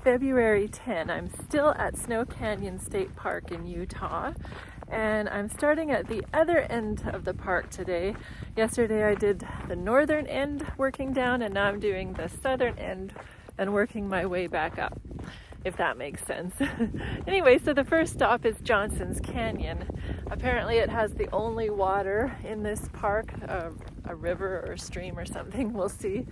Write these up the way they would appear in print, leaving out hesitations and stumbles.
February 10. I'm still at Snow Canyon State Park in Utah, and I'm starting at the other end of the park today. Yesterday I did the northern end working down, and now I'm doing the southern end and working my way back up, if that makes sense. Anyway, so the first stop is Johnson's Canyon. Apparently it has the only water in this park, a river or a stream or something, we'll see.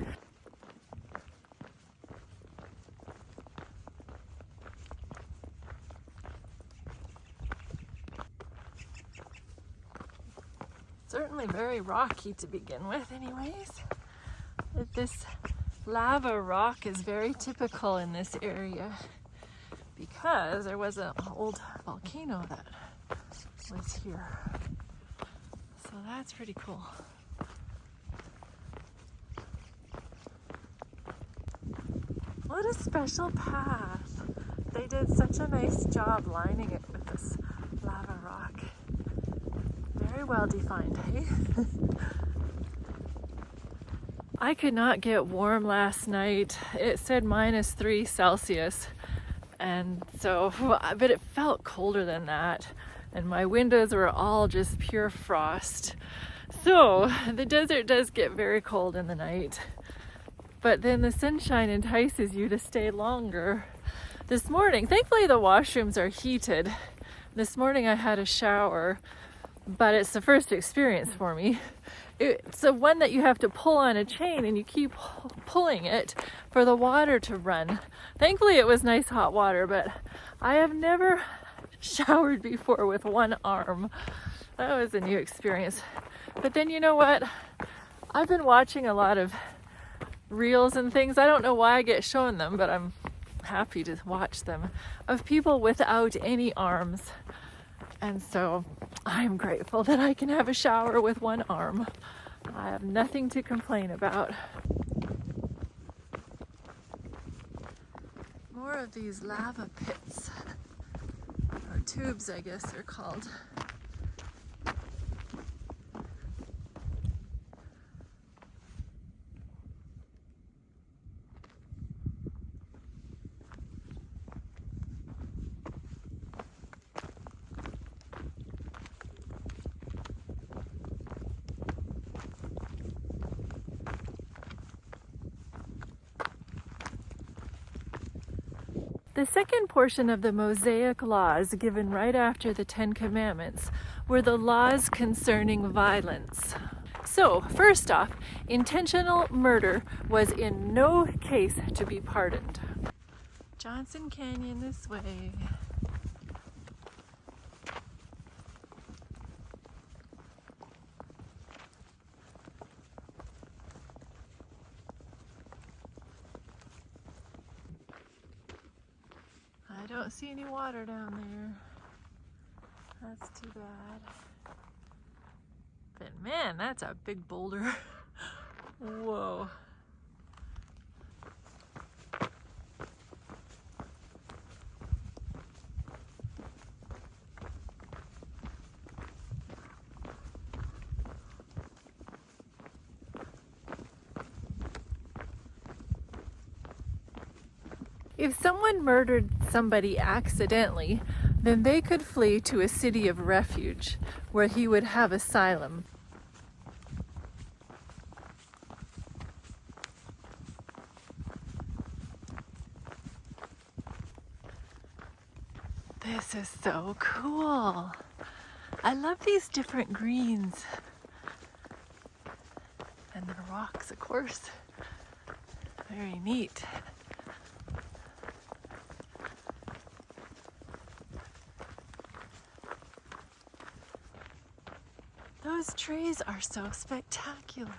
Certainly very rocky to begin with anyways. This lava rock is very typical in this area because there was an old volcano that was here. So that's pretty cool. What a special path. They did such a nice job lining it with this lava rock. Very well defined, hey? I could not get warm last night. It said -3 Celsius. And so, but it felt colder than that. And my windows were all just pure frost. So the desert does get very cold in the night. But then the sunshine entices you to stay longer. This morning, thankfully the washrooms are heated. This morning I had a shower, but it's the first experience for me. It's the one that you have to pull on a chain and you keep pulling it for the water to run. Thankfully it was nice hot water, but I have never showered before with one arm. That was a new experience. But then you know what? I've been watching a lot of reels and things. I don't know why I get shown them, but I'm happy to watch them, of people without any arms. And so I'm grateful that I can have a shower with one arm. I have nothing to complain about. More of these lava pits, or tubes I guess they're called. The second portion of the Mosaic Laws, given right after the Ten Commandments, were the laws concerning violence. So, first off, intentional murder was in no case to be pardoned. Johnson Canyon this way. I don't see any water down there. That's too bad. But man, that's a big boulder. Whoa. If someone murdered somebody accidentally, then they could flee to a city of refuge where he would have asylum. This is so cool. I love these different greens. And the rocks, of course. Very neat. Those trees are so spectacular.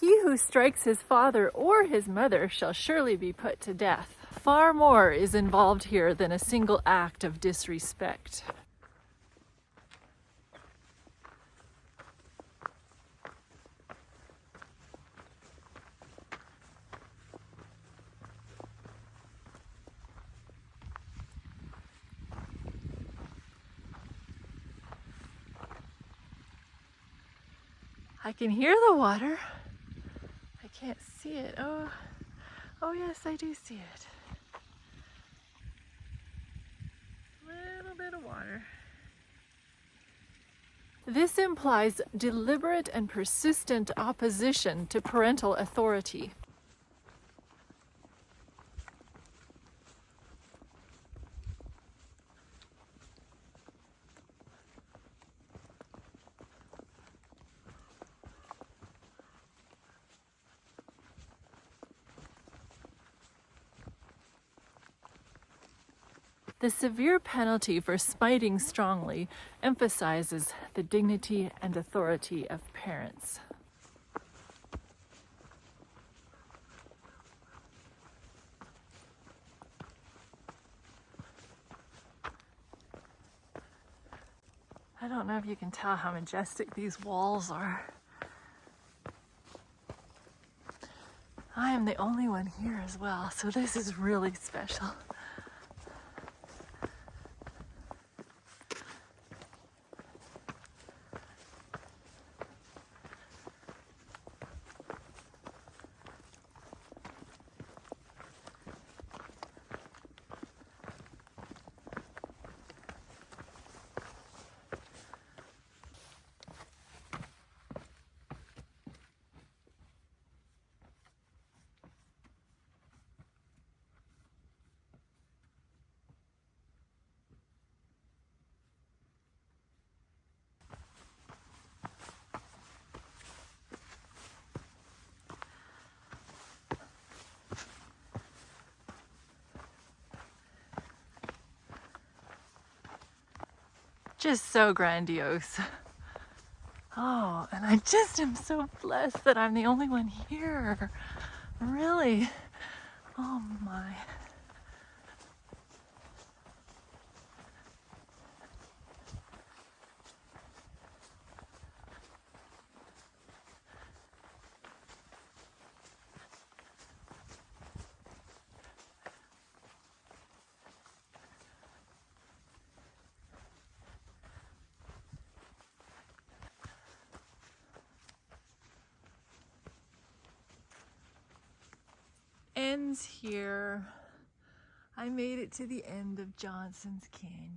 He who strikes his father or his mother shall surely be put to death. Far more is involved here than a single act of disrespect. I can hear the water. I can't see it. Oh yes, I do see it. A little bit of water. This implies deliberate and persistent opposition to parental authority. The severe penalty for spiting strongly emphasizes the dignity and authority of parents. I don't know if you can tell how majestic these walls are. I am the only one here as well, so this is really special. Just so grandiose. Oh, and I just am so blessed that I'm the only one here. Really. Oh my. Ends here. I made it to the end of Johnson's Canyon.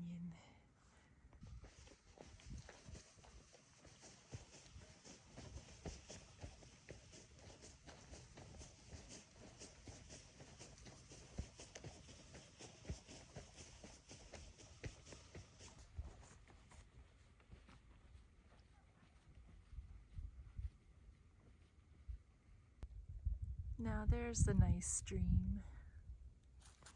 Now there's the nice stream.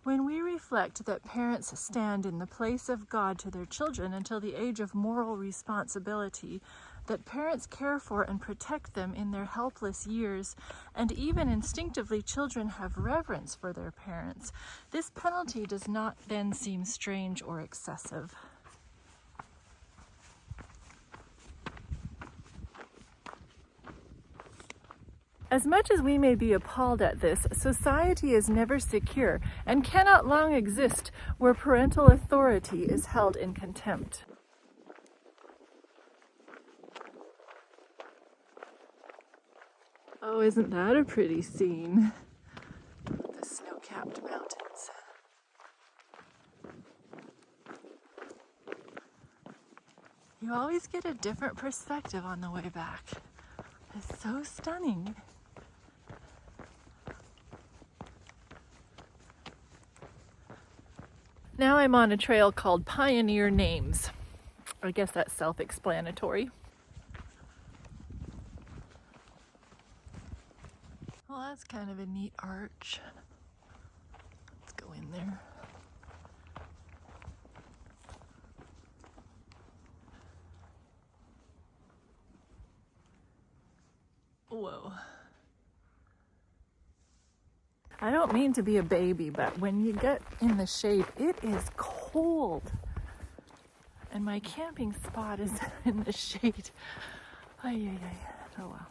When we reflect that parents stand in the place of God to their children until the age of moral responsibility, that parents care for and protect them in their helpless years, and even instinctively children have reverence for their parents, this penalty does not then seem strange or excessive. As much as we may be appalled at this, society is never secure and cannot long exist where parental authority is held in contempt. Oh, isn't that a pretty scene? The snow-capped mountains. You always get a different perspective on the way back. It's so stunning. Now I'm on a trail called Pioneer Names. I guess that's self-explanatory. Well, that's kind of a neat arch. Let's go in there. Whoa. I don't mean to be a baby, but when you get in the shade, it is cold. And my camping spot is in the shade. Ay. Oh well.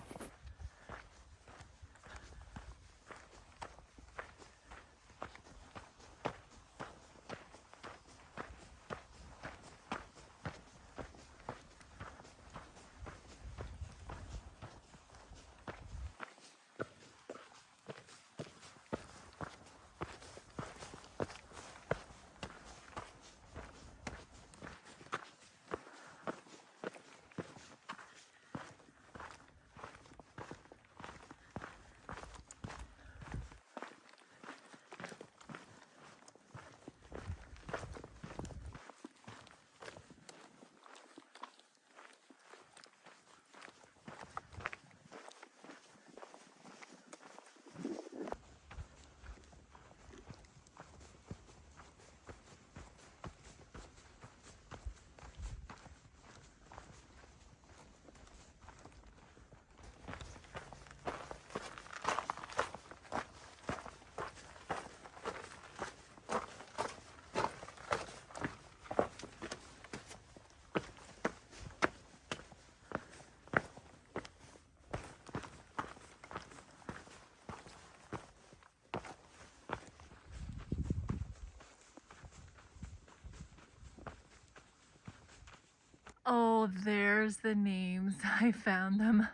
Oh, there's the names. I found them.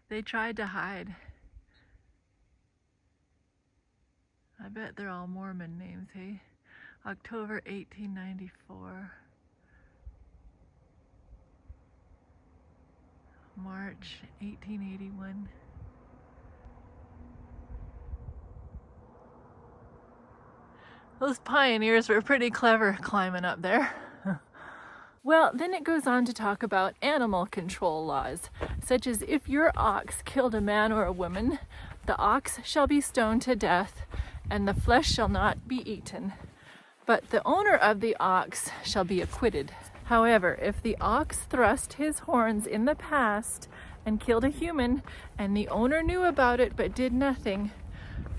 They tried to hide. I bet they're all Mormon names, hey? October 1894. March 1881. Those pioneers were pretty clever climbing up there. Well, then it goes on to talk about animal control laws, such as if your ox killed a man or a woman, the ox shall be stoned to death, and the flesh shall not be eaten. But the owner of the ox shall be acquitted. However, if the ox thrust his horns in the past and killed a human, and the owner knew about it but did nothing,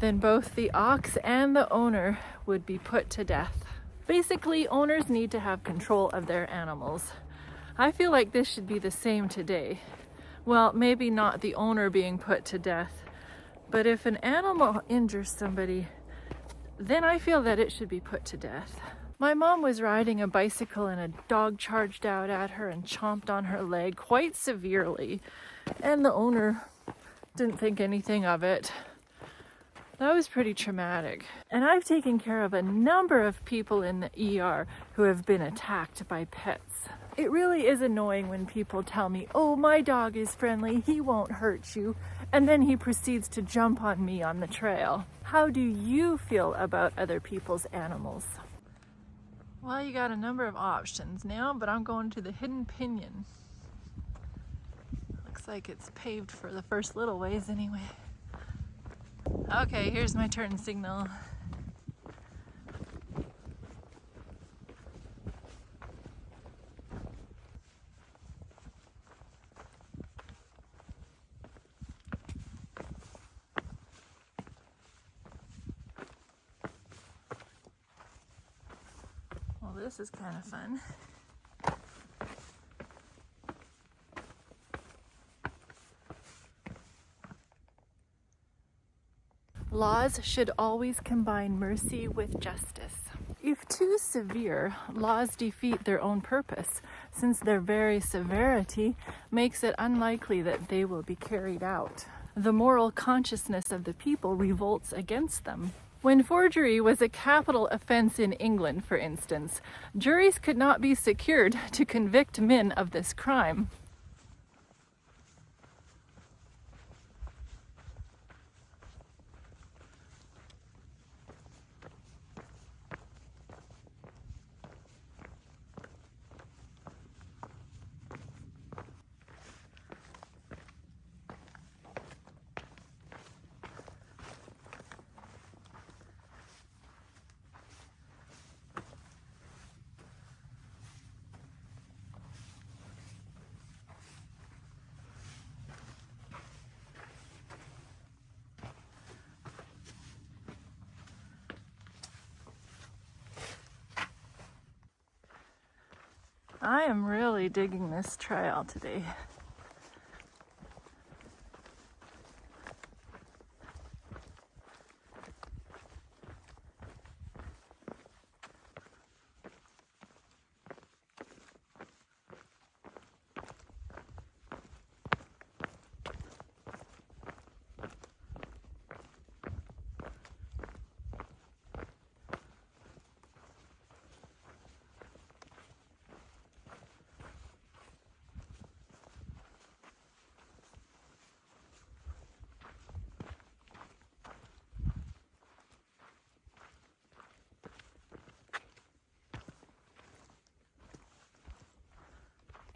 then both the ox and the owner would be put to death. Basically, owners need to have control of their animals. I feel like this should be the same today. Well, maybe not the owner being put to death, but if an animal injures somebody, then I feel that it should be put to death. My mom was riding a bicycle and a dog charged out at her and chomped on her leg quite severely, and the owner didn't think anything of it. That was pretty traumatic. And I've taken care of a number of people in the ER who have been attacked by pets. It really is annoying when people tell me, oh, my dog is friendly, he won't hurt you, and then he proceeds to jump on me on the trail. How do you feel about other people's animals? Well, you got a number of options now, but I'm going to the Hidden Pinyon. Looks like it's paved for the first little ways anyway. Okay, here's my turn signal. Well, this is kind of fun. Laws should always combine mercy with justice. If too severe, laws defeat their own purpose, since their very severity makes it unlikely that they will be carried out. The moral consciousness of the people revolts against them. When forgery was a capital offense in England, for instance, juries could not be secured to convict men of this crime. I am really digging this trail today.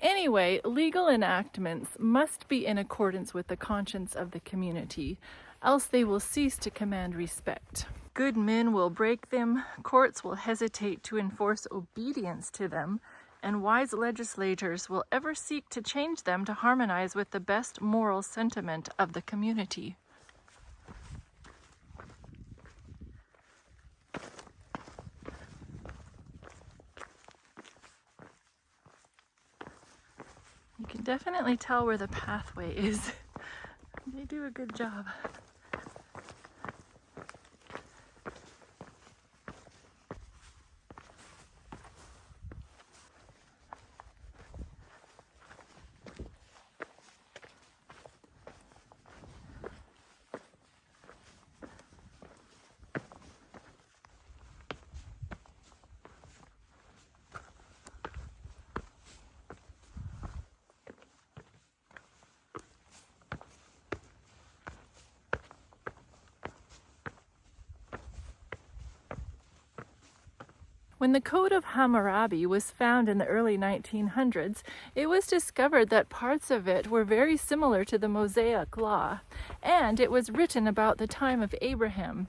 Anyway, legal enactments must be in accordance with the conscience of the community, else they will cease to command respect. Good men will break them, courts will hesitate to enforce obedience to them, and wise legislators will ever seek to change them to harmonize with the best moral sentiment of the community. You can definitely tell where the pathway is. They do a good job. When the Code of Hammurabi was found in the early 1900s, it was discovered that parts of it were very similar to the Mosaic Law, and it was written about the time of Abraham.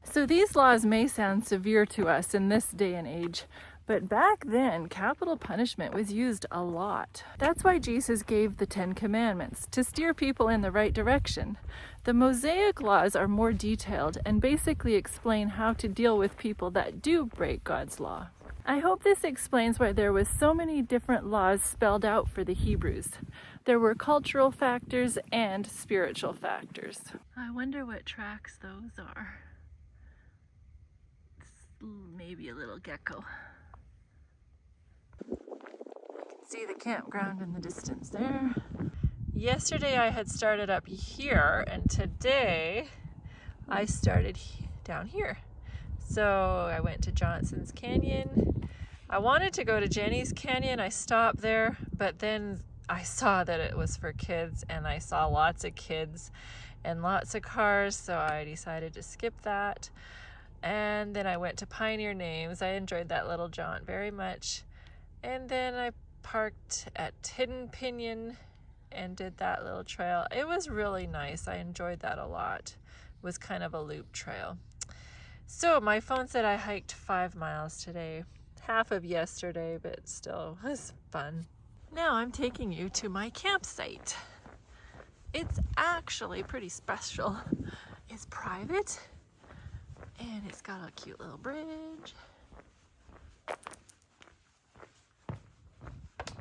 So these laws may sound severe to us in this day and age, but back then, capital punishment was used a lot. That's why Jesus gave the 10 Commandments, to steer people in the right direction. The Mosaic Laws are more detailed and basically explain how to deal with people that do break God's law. I hope this explains why there was so many different laws spelled out for the Hebrews. There were cultural factors and spiritual factors. I wonder what tracks those are. Maybe a little gecko. You can see the campground in the distance there. Yesterday I had started up here, and today I started down here. So I went to Johnson's Canyon. I wanted to go to Jenny's Canyon. I stopped there, but then I saw that it was for kids, and I saw lots of kids and lots of cars, so I decided to skip that. And then I went to Pioneer Names. I enjoyed that little jaunt very much. And then I parked at Hidden Pinyon and did that little trail. It was really nice. I enjoyed that a lot. It was kind of a loop trail. So my phone said I hiked 5 miles today. Half of yesterday, but still, it was fun. Now I'm taking you to my campsite. It's actually pretty special. It's private. And it's got a cute little bridge.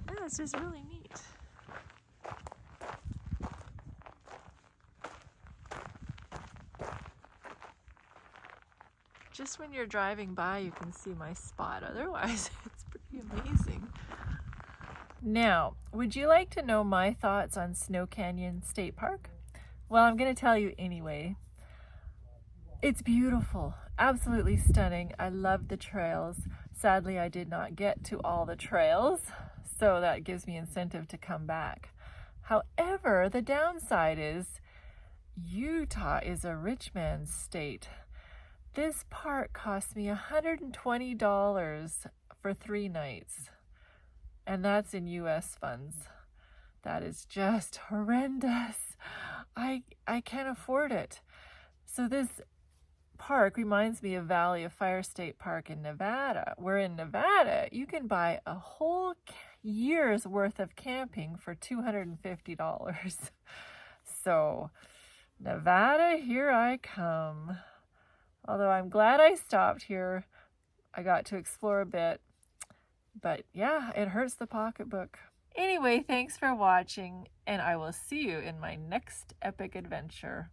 Yeah, it's just really neat. Just when you're driving by, you can see my spot. Otherwise, it's pretty amazing. Now, would you like to know my thoughts on Snow Canyon State Park? Well, I'm going to tell you anyway. It's beautiful, absolutely stunning. I love the trails. Sadly, I did not get to all the trails, so that gives me incentive to come back. However, the downside is Utah is a rich man's state. This park cost me $120 for 3 nights, and that's in US funds. That is just horrendous. I can't afford it. So this park reminds me of Valley of Fire State Park in Nevada, where in Nevada you can buy a whole year's worth of camping for $250. So Nevada, here I come. Although I'm glad I stopped here. I got to explore a bit, but yeah, it hurts the pocketbook. Anyway, thanks for watching, and I will see you in my next epic adventure.